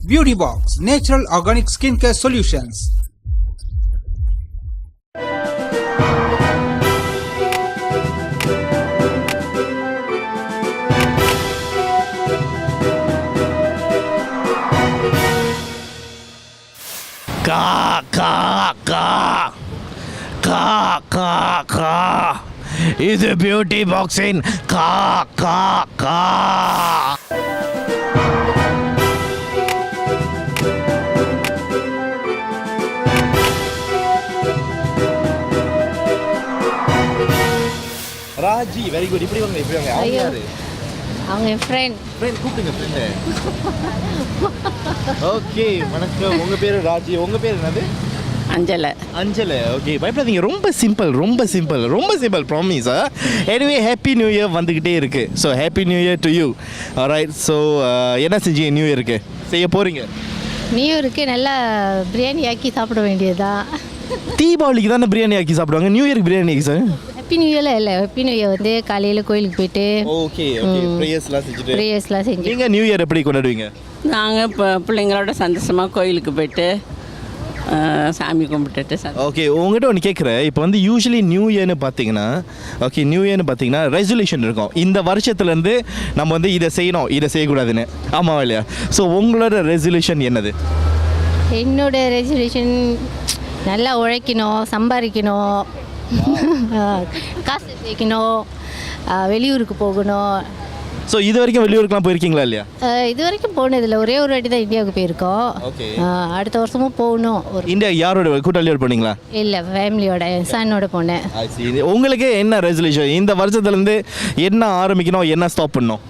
Beauty Box Natural Organic Skincare Solutions. Ka ka ka ka ka ka. இது beauty பாக்ஸின் கா கா கா. Raji very good. இப்படி வாங்க இப்படி வாங்க. அவங்க யாரு? அவங்க என் ஃப்ரெண்ட். கூப்பிடுங்க ஃப்ரெண்டு. ஓகே வணக்கம். உங்கள் பேர் ராஜி. உங்கள் பேர் என்னது? அஞ்சலை. ஓகே பயப்படாதீங்க. ரொம்ப சிம்பிள் ப்ராமிஸா. எனிவே ஹாப்பி நியூ இயர் வந்துக்கிட்டே இருக்குது. So happy new year to you. Alright. So என்ன செஞ்சீங்க நியூ இயருக்கு? செய்ய போகிறீங்க? நியூ இயருக்கு நல்லா பிரியாணி ஆக்கி சாப்பிட வேண்டியதா. தீபாவளிக்கு தானே பிரியாணி ஆக்கி சாப்பிடுவாங்க. நியூ இயருக்கு பிரியாணி ஆக்கி சார்? ஹாப்பி நியூ இயரில் இல்லை. ஹாப்பி நியூ இயர் வந்து காலையில் கோயிலுக்கு போயிட்டு ஓகே ப்ரேயர்ஸ்லாம் செஞ்சு நீங்கள் நியூ இயர் எப்படி கொண்டாடுவீங்க? நாங்கள் இப்போ பிள்ளைங்களோட சந்தோஷமாக கோயிலுக்கு போயிட்டு சாமி கும்பிட்டுட்டு ஓகே உங்கள்கிட்ட ஒன்று கேட்குறேன். இப்போ வந்து யூஸ்வலி நியூ இயர்னு பார்த்தீங்கன்னா ரெசல்யூஷன் இருக்கும். இந்த வருஷத்துலேருந்து நம்ம வந்து இதை செய்யணும் இதை செய்யக்கூடாதுன்னு. ஆமாவா இல்லையா? ஸோ உங்களோட ரெசல்யூஷன் என்னது? என்னோட ரெசல்யூஷன் நல்லா உழைக்கணும், சம்பாதிக்கணும், காசு சேர்க்கணும், வெளியூருக்கு போகணும். ஸோ இது வரைக்கும் வெளியூருக்குலாம் போயிருக்கீங்களா இல்லையா? இது வரைக்கும் போனதில்லை. ஒரே ஒரு வாட்டி தான் இந்தியாவுக்கு போயிருக்கோம். அடுத்த வருஷமும் போகணும். இந்தியா யாரோட கூட்டாளியோட போனீங்களா? இல்லை ஃபேமிலியோட சன்னோட போனேன். உங்களுக்கு என்ன ரெசல்யூஷன்? இந்த வருஷத்துலேருந்து என்ன ஆரம்பிக்கணும், என்ன ஸ்டாப் பண்ணணும்?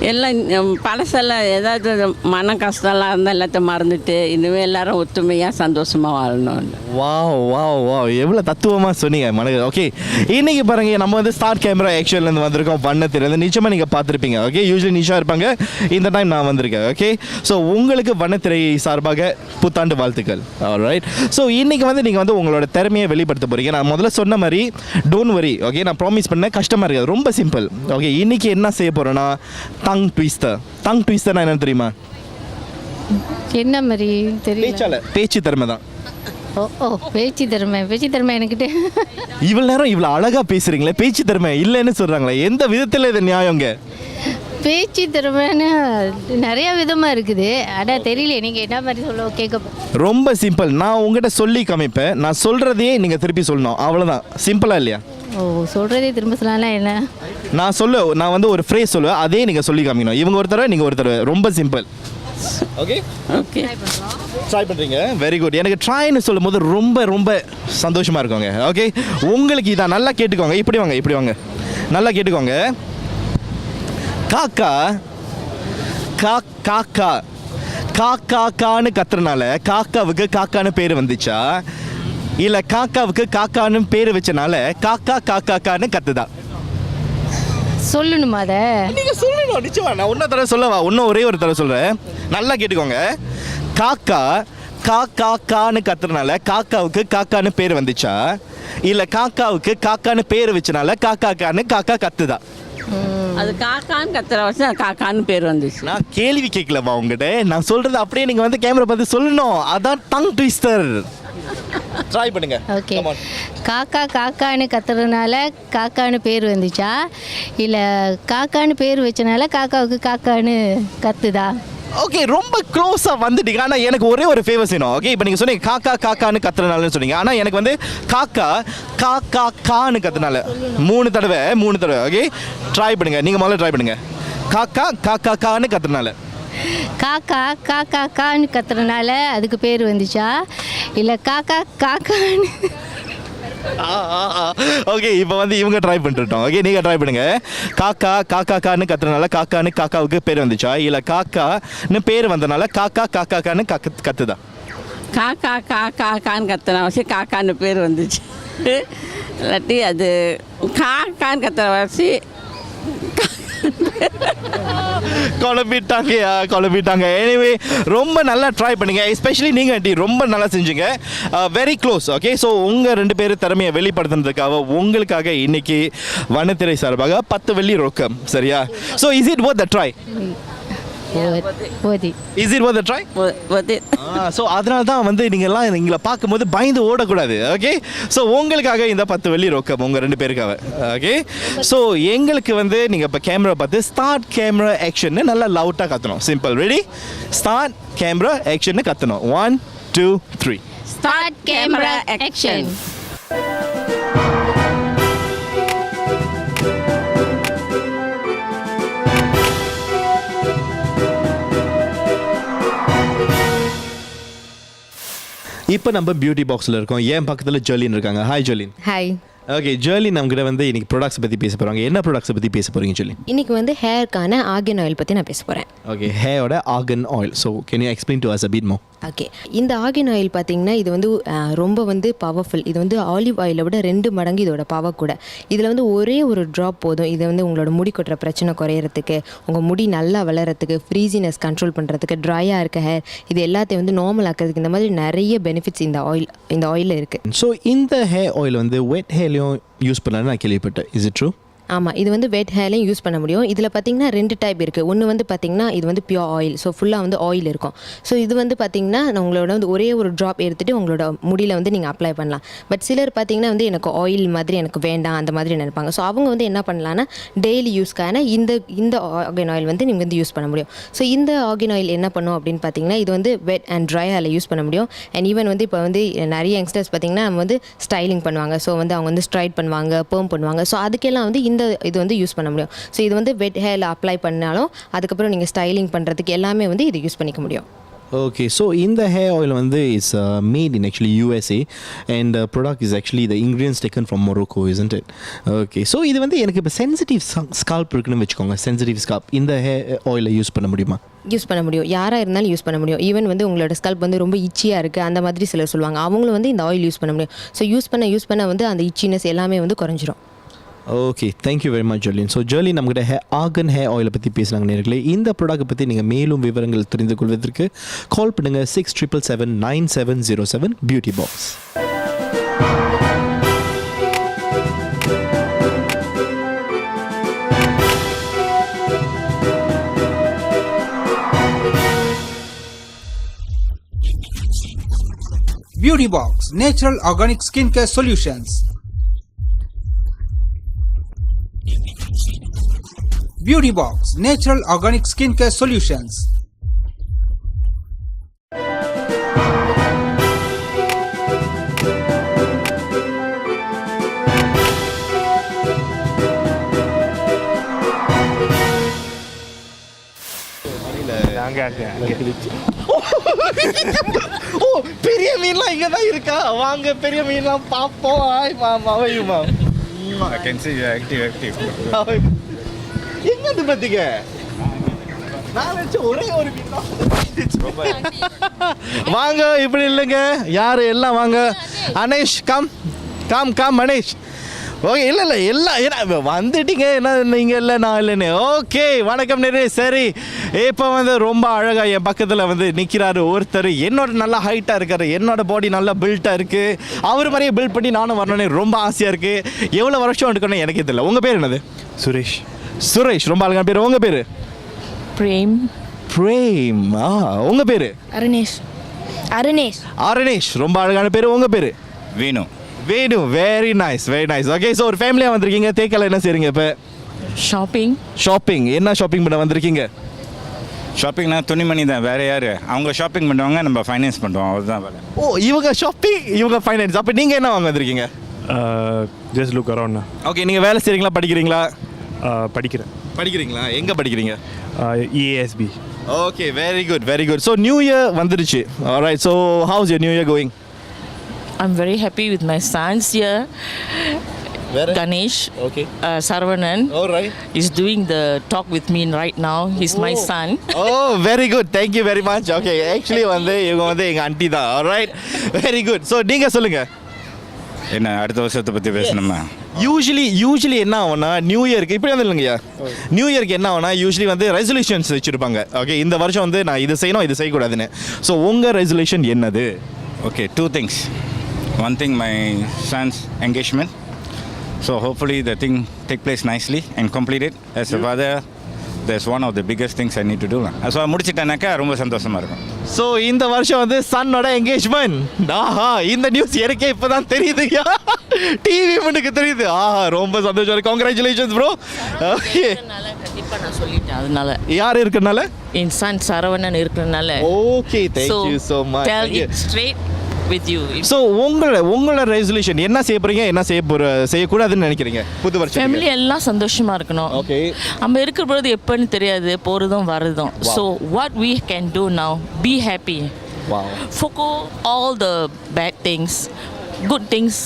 எல்லாம் பழசெல்லாம் ஏதாவது மன கஷ்டம்லாம் இருந்தால் எல்லாத்தையும் மறந்துட்டு இனிமேல் எல்லாரும் ஒத்துமையாக சந்தோஷமாக வாழணும். வா எவ்வளோ தத்துவமாக சொன்னீங்க மனது. ஓகே இன்றைக்கி பாருங்க நம்ம வந்து ஸ்டார்ட் கேமரா ஆக்சுவல்லேருந்து வந்திருக்கோம். வண்ணத்திலேருந்து நிச்சயமாக நீங்கள் பார்த்துருப்பீங்க. ஓகே யூஸ்வலி நிஷா இருப்பாங்க, இந்த டைம் நான் வந்திருக்கேன். ஓகே ஸோ உங்களுக்கு வண்ணத்திரை சார்பாக புத்தாண்டு வாழ்த்துக்கள். ஆல்ரைட். ஸோ இன்றைக்கி வந்து நீங்கள் வந்து உங்களோட திறமையை வெளிப்படுத்த போகிறீங்க. நான் முதல்ல சொன்ன மாதிரி டோன்ட் வரி. ஓகே நான் ப்ராமிஸ் பண்ணேன், கஷ்டமாக இருக்காது, ரொம்ப சிம்பிள். ஓகே இன்றைக்கி என்ன செய்ய போகிறேன்னா டங் ட்விஸ்டர்னா என்ன தெரியுமா? என்ன மாதிரி தெரியல. பேச்சு திறமை தான். ஓ பேச்சு திறமை எனக்கிட்ட. இவ்வளோ நேரம் இவ்வளோ அழகாக பேசுகிறீங்களே, பேச்சு திறமை இல்லைன்னு சொல்கிறாங்களே, எந்த விதத்தில் இது நியாயங்க? பேச்சு திறமைன்னு நிறைய விதமாக இருக்குது. ஆனால் தெரியல நீங்கள் என்ன மாதிரி சொல்ல கேட்க. ரொம்ப சிம்பிள். நான் உங்கள்கிட்ட சொல்லி காமிப்பேன், நான் சொல்கிறதையே நீங்கள் திருப்பி சொல்லணும், அவ்வளோதான். சிம்பிளாக இல்லையா? ஓ சொல்கிறதே திரும்ப சொல்லலாம். என்ன நான் வந்து ஒரு ஃப்ரேஸ் சொல்லுவேன், அதே நீங்கள் சொல்லி காமிக்கணும். இவங்க ஒரு தடவை நீங்கள் ஒரு தடவை. ரொம்ப சிம்பிள். ஓகே ட்ரை பண்ணுறீங்க. Very good. எனக்கு ட்ரைன்னு சொல்லும் போது ரொம்ப சந்தோஷமாக இருக்குங்க. ஓகே உங்களுக்கு இதான் நல்லா கேட்டுக்கோங்க. இப்படி வாங்க நல்லா கேட்டுக்கோங்க. காக்கா காக்கான்னு கத்துறனால காக்காவுக்கு காக்கான்னு பேர் வந்துச்சா, இல்லை காக்காவுக்கு காக்கான்னு பேர் வச்சனால காக்கான்னு கத்துதா? சொல்லணுமா? அதை நீங்கள் சொல்லணும் நிச்சயமா. நான் ஒன்றை தடவை சொல்லவா? ஒரே ஒரு தடவை சொல்கிறேன், நல்லா கேட்டுக்கோங்க. காக்கான்னு கத்துறனால காக்காவுக்கு காக்கான்னு பேர் வந்துச்சா, இல்லை காக்காவுக்கு காக்கான்னு பேர் வச்சனால காக்கா கத்துதா? அது காக்கான்னு கத்துற வருஷம் காக்கான்னு பேர் வந்துச்சு. நான் கேள்வி கேட்கலவா உங்ககிட்ட? நான் சொல்றது அப்படியே நீங்கள் வந்து கேமரா பார்த்து சொல்லணும். அதான் டங் ட்விஸ்டர். ட்ரை பண்ணுங்க. ஓகே காக்கான்னு கத்துறதுனால காக்கான்னு பேர் வந்துச்சா, இல்லை காக்கான்னு பேர் வச்சனால காக்காவுக்கு காக்கான்னு கத்துதா? ஓகே ரொம்ப க்ளோஸாக வந்துட்டீங்க. ஆனால் எனக்கு ஒரே ஒரு ஃபேவர் செய்யணும். ஓகே இப்போ நீங்கள் சொன்னீங்க காக்கான்னு கத்துறனாலன்னு சொன்னீங்க. ஆனால் எனக்கு வந்து காக்கான்னு கத்துனால மூணு தடவை. ஓகே ட்ரை பண்ணுங்க. நீங்கள் முதல்ல ட்ரை பண்ணுங்க. காக்கான்னு கத்துறனால காக்கான்னு கத்துறனால அதுக்கு பேர் வந்துச்சா, இல்லை காக்கான்னு? ஓகே இப்போ வந்து இவங்க ட்ரை பண்ணிட்டோம். ஓகே நீங்கள் ட்ரை பண்ணுங்க. காக்கான்னு கத்துறனால காக்காவுக்கு பேர் வந்துச்சா, இல்லை காக்கான்னு பேர் வந்தனால காக்கான்னு கத்துதா? காக்கான்னு கத்துன வச்சு காக்கான்னு பேர் வந்துச்சு. இல்லாட்டி அது காக்கான்னு கத்துற வச்சு குழப்பிட்டாங்க. எனிவே ரொம்ப நல்லா ட்ரை பண்ணீங்க, எஸ்பெஷலி நீங்கள் ஆண்டி ரொம்ப நல்லா செஞ்சீங்க, வெரி க்ளோஸ். ஓகே, ஸோ உங்கள் 2 பேர் திறமையை வெளிப்படுத்துனதுக்காக உங்களுக்காக இன்னைக்கு வனத்திரை சார்பாக 10 வெள்ளி ரொக்கம். சரியா? So is it worth the try? போதி is it worth the try? So அதனால தான் வந்து நீங்கள்லாம் எங்களை பார்க்கும்போது பயந்து ஓடக்கூடாது. ஓகே, ஸோ உங்களுக்காக இந்த 10 வெள்ளி ரொக்கம் உங்கள் 2 பேருக்காக. ஓகே, ஸோ எங்களுக்கு வந்து நீங்கள் இப்போ கேமரா பார்த்து ஸ்டார்ட் கேமரா ஆக்ஷன்னு நல்லா லவுட்டாக கற்றணும். சிம்பிள். ரெடி? ஸ்டார்ட் கேமரா ஆக்ஷன்னு கற்றணும். 1 2 3. Start camera action. இப்போ நம்ம பியூட்டி பாக்ஸில் இருக்கோம். என் பக்கத்தில் ஜெர்லின் இருக்காங்க. Hi Jerlin. Hi. Okay Jerlin, நம்மகிட்ட வந்து இன்னைக்கு ப்ராடக்ட்ஸ் பற்றி பேச போகிறாங்க. என்ன ப்ராடக்ட்ஸை பற்றி பேச போகிறீங்க ஜெர்லின்? இன்னைக்கு வந்து ஹேர்க்கான ஆர்கன் ஆயில் பற்றி நான் பேச போகிறேன். ஓகே, ஹேரோட argan oil. So can you explain to us a bit more? Okay, இந்த ஆர்கன் ஆயில் பார்த்தீங்கன்னா இது வந்து ரொம்ப வந்து பவர்ஃபுல். இது வந்து ஆலிவ் ஆயிலை விட 2 மடங்கு இதோட பவர் கூட. இதில் வந்து ஒரே ஒரு ட்ராப் போதும். இதை வந்து உங்களோட முடி கொட்டுற பிரச்சனை குறையிறதுக்கு, உங்கள் முடி நல்லா வளர்கிறதுக்கு, ஃப்ரீசினஸ் கண்ட்ரோல் பண்ணுறதுக்கு, ட்ரையாக இருக்க ஹேர் இது எல்லாத்தையும் வந்து நார்மல் ஆக்கிறதுக்கு, இந்த மாதிரி நிறைய பெனிஃபிட்ஸ் இந்த ஆயிலில் இருக்குது. ஸோ இந்த ஹேர் ஆயில் வந்து வெட் ஹேர்லையும் யூஸ் பண்ணலான்னு நான் கேள்விப்பட்டேன். Is it true? ஆமாம், இது வந்து வெட் ஹேர்லையும் யூஸ் பண்ண முடியும். இதில் பார்த்தீங்கன்னா 2 டைப் இருக்குது. ஒன்று வந்து பார்த்திங்கன்னா இது வந்து பியூர் ஆயில், ஸோ ஃபுல்லாக வந்து ஆயில் இருக்கும். ஸோ இது வந்து பார்த்திங்கன்னா உங்களோட வந்து ஒரே ஒரு ட்ராப் எடுத்துகிட்டு உங்களோட முடியில் வந்து நீங்கள் அப்ளை பண்ணலாம். பட் சிலர் பார்த்திங்கன்னா வந்து எனக்கு ஆயில் மாதிரி எனக்கு வேண்டாம் அந்த மாதிரி நினைப்பாங்க. ஸோ அவங்க வந்து என்ன பண்ணலான்னா டெய்லி யூஸ்க்கான இந்த ஆர்கன் ஆயில் வந்து நீங்கள் வந்து யூஸ் பண்ண முடியும். ஸோ இந்த ஆர்கன் ஆயில் என்ன பண்ணும் அப்படின்னு பார்த்தீங்கன்னா இது வந்து வெட் அண்ட் ட்ரை ஹேரில் யூஸ் பண்ண முடியும். அண்ட் ஈவன் வந்து இப்போ வந்து நிறைய யங்ஸ்டர்ஸ் பார்த்திங்கன்னா நம்ம வந்து ஸ்டைலிங் பண்ணுவாங்க. ஸோ வந்து அவங்க வந்து ஸ்ட்ரைட் பண்ணுவாங்க, பெர்ம் பண்ணுவாங்க. ஸோ அதுக்கெல்லாம் வந்து இது வந்து யூஸ் பண்ண முடியும். ஸோ இது வந்து வெட் ஹேரில் அப்ளை பண்ணாலும் அதுக்கப்புறம் நீங்கள் ஸ்டைலிங் பண்ணுறதுக்கு எல்லாமே வந்து இது யூஸ் பண்ணிக்க முடியும். ஓகே, ஸோ இந்த ஹேர் ஆயில் வந்து it's made in actually USA and product is actually the ingredients taken from Morocco, isn't it? Okay, so இது வந்து எனக்கு இப்போ சென்சிட்டிவ் ஸ்கால்ப் இருக்குன்னு வச்சுக்கோங்க. சென்சிட்டிவ் ஸ்கால்ப் இந்த ஹேர் ஆயிலை யூஸ் பண்ண முடியுமா? யூஸ் பண்ண முடியும். யாராக இருந்தாலும் யூஸ் பண்ண முடியும். ஈவன் வந்து உங்களோட ஸ்கல்ப் வந்து ரொம்ப இச்சியாக இருக்குது அந்த மாதிரி சிலர் சொல்லுவாங்க. அவங்களும் வந்து இந்த ஆயில் யூஸ் பண்ண முடியும். ஸோ யூஸ் பண்ண வந்து அந்த இச்சினஸ் எல்லாமே வந்து குறைஞ்சிரும். Okay, thank you very much Jerlin. So Jerlin நம்மகிட்ட ஆர்கன் ஹேர் ஆயிலை பற்றி பேசுனாங்க நேர்களே. இந்த ப்ராடக்ட்டை பற்றி நீங்கள் மேலும் விவரங்கள் தெரிந்து கொள்வதற்கு கால் பண்ணுங்கள் 67779707 beauty box. Beauty Box Natural Organic Skincare Solutions. Beauty Box Natural Organic Skincare Solutions. ஓ, பெரிய மீன்லாம் இங்கே தான் இருக்கா? வாங்க, பெரிய மீன்லாம் பார்ப்போம். Hi ma'am, how are you ma'am? I can see you are active. எங்கேருந்து பார்த்தீங்க? நான் நினச்ச ஒரே ஒரு மீன் தான். வாங்க, இப்படி இல்லைங்க, யார் எல்லாம் வாங்க. அனேஷ் கம் அனேஷ். ஓகே, இல்லை எல்லாம் வந்துட்டீங்க. என்ன நீங்கள் இல்லை நான் இல்லைன்னு. ஓகே, வணக்கம் நிறைய. சரி, இப்போ வந்து ரொம்ப அழகாக என் பக்கத்தில் வந்து நிற்கிறாரு ஒருத்தர். என்னோட நல்லா ஹைட்டாக இருக்கார், என்னோட பாடி நல்லா பில்ட்டாக இருக்குது. அவர் மாதிரியே பில்ட் பண்ணி நானும் வரணுன்னு ரொம்ப ஆசையாக இருக்குது. எவ்வளோ வருஷம் எடுக்கணும் எனக்கு தெரியல. உங்கள் பேர் என்னது? சுரேஷ், ரொம்ப அழகான பேர். உங்கள் பேர்? பிரேம். உங்கள் பேர்? அருணேஷ், ரொம்ப அழகான பேர். உங்கள் பேர்? வேணு, வெரி நைஸ். ஓகே, ஸோ ஒரு ஃபேமிலியாக வந்திருக்கீங்க. தேக்கல என்ன செய்றீங்க இப்போ? ஷாப்பிங். என்ன ஷாப்பிங் பண்ண வந்திருக்கீங்க? ஷாப்பிங்னா துணிமணி தான், வேறு யார்? அவங்க ஷாப்பிங் பண்ணுவாங்க, நம்ம ஃபைனான்ஸ் பண்ணுவோம், அதுதான் வேலை. ஓ, இவங்க ஷாப்பிங், இவங்க ஃபைனான்ஸ். அப்போ நீங்கள் என்ன வாங்க வந்திருக்கீங்க? Just look around. ஓகே, நீங்கள் வேலை செய்கிறீங்களா, படிக்கிறீங்களா? படிக்கிறீங்களா? எங்கே படிக்கிறீங்க? EASB. Okay, very good. So new year வந்துருச்சு. Alright, so how's your new year going? I'm very happy with my sons here. Ganesh, Saravanan is doing the talk with me right now. He's my son. Oh, very good. Thank you very much. Okay, actually வந்து இவங்க வந்து எங்க aunty தான். Alright, very good. So நீங்க சொல்லுங்க. என்ன அடுத்த வருஷத்தை பற்றி பேசணுமா? யூஸ்வலி என்ன ஆகும்னா நியூ இயருக்கு இப்படி வந்து இல்லைங்கய்யா, நியூ இயருக்கு என்ன ஆகும்னா யூஸ்வலி வந்து ரெசல்யூஷன்ஸ் வச்சுருப்பாங்க. ஓகே, இந்த வருஷம் வந்து நான் இது செய்யணும் இது செய்யக்கூடாதுன்னு. ஸோ உங்கள் ரெசல்யூஷன் என்னது? Okay, two things. One thing, my son's engagement. So hopefully the thing take place nicely and complete it. As a father, that's one of the biggest things I need to do. So முடிச்சிட்டேனாக்கா ரொம்ப சந்தோஷமாக இருக்கும். So இந்த வருஷம் வந்து சன்னோட engagement. ஆஹா, இந்த news எனக்கே இப்போ தான் தெரியுதுயா, டிவி முன்னுக்கு தெரியுது. ஆஹா, ரொம்ப சந்தோஷம் இருக்கு. Congratulations bro. ஓகே, கண்டிப்பாக நான் சொல்லிட்டேன். அதனால யார் இருக்கிறனால? என் சன் சரவணன் இருக்கிறனால. Okay, thank you so much. Tell it straight with you. So உங்களோட ரெசல்யூஷன் என்ன செய்ய போறீங்க, என்ன செய்யக்கூடாதுன்னு நினைக்கிறீங்க புது வருஷம்? ஃபேமிலி எல்லாம் சந்தோஷமா இருக்கணும். ஓகே, நம்ம இருக்கிற பொழுது எப்பன்னு தெரியாது, போகிறதும் வர்றதும். So what we can do now, be happy. Wow. Forgo all the bad things, good things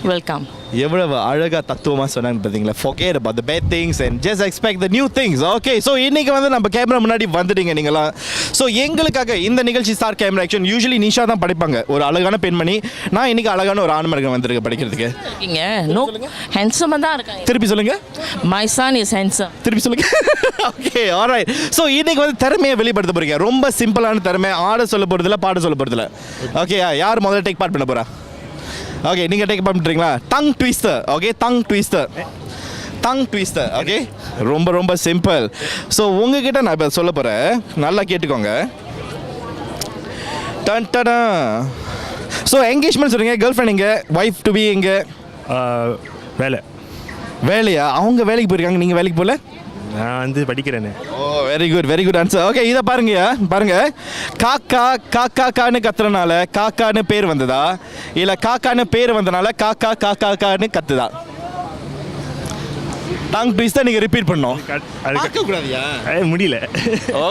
will come. எவ்வளவு அழகாக தத்துவமாக சொன்னாங்க பார்த்தீங்களா? forget about the bad things and just expect the new things. Okay, so இன்றைக்கி வந்து நம்ம camera முன்னாடி வந்துட்டீங்க நீங்களாம். ஸோ எங்களுக்காக இந்த நிகழ்ச்சி star camera action usually Nisha தான் படிப்பாங்க, ஒரு அழகான பெண்மணி. நான் இன்றைக்கி அழகான ஒரு ஆண்மருகன் வந்திருக்கேன் படிக்கிறதுக்கு. இருக்கீங்க நோ ஹேண்ட்ஸமாக தான் இருக்காங்க. திருப்பி சொல்லுங்க. My son is handsome. திருப்பி சொல்லுங்க. Okay, alright. ஸோ இன்றைக்கி வந்து திறமையை வெளிப்படுத்த போகிறீங்க. ரொம்ப சிம்பிளான திறமை, ஆட சொல்ல போகிறதில்ல, பாட சொல்ல போகிறதில்ல. ஓகே, யார் முதல்ல டேக் பார்ட் பண்ண போகிறா? ஓகே, நீங்கள் டேக் பண்ணுறீங்களா? Tongue twister. Okay, tongue twister. Okay, ரொம்ப ரொம்ப சிம்பிள். ஸோ உங்ககிட்ட நான் இப்போ சொல்ல போகிறேன், நல்லா கேட்டுக்கோங்க. டன் டடா. ஸோ என்கேஜ்மெண்ட் சொல்கிறீங்க, கேர்ள் ஃப்ரெண்ட் இங்கே, ஒய்ஃப் டு பி இங்கே. வேலையா? அவங்க வேலைக்கு போயிருக்காங்க, நீங்கள் வேலைக்கு போகல? நான் வந்து படிக்கிறேன்னு. ஓ, வெரி குட் ஆன்சர். ஓகே, இதை பாருங்க. காக்கான்னு கத்துறனால காக்கான்னு பேர் வந்ததா, இல்லை காக்கான்னு பேர் வந்தனால காக்கான்னு கத்துதா? டங் ட்விஸ்டர் நீங்கள் ரிப்பீட் பண்ணோம். கூடாதியா? முடியல.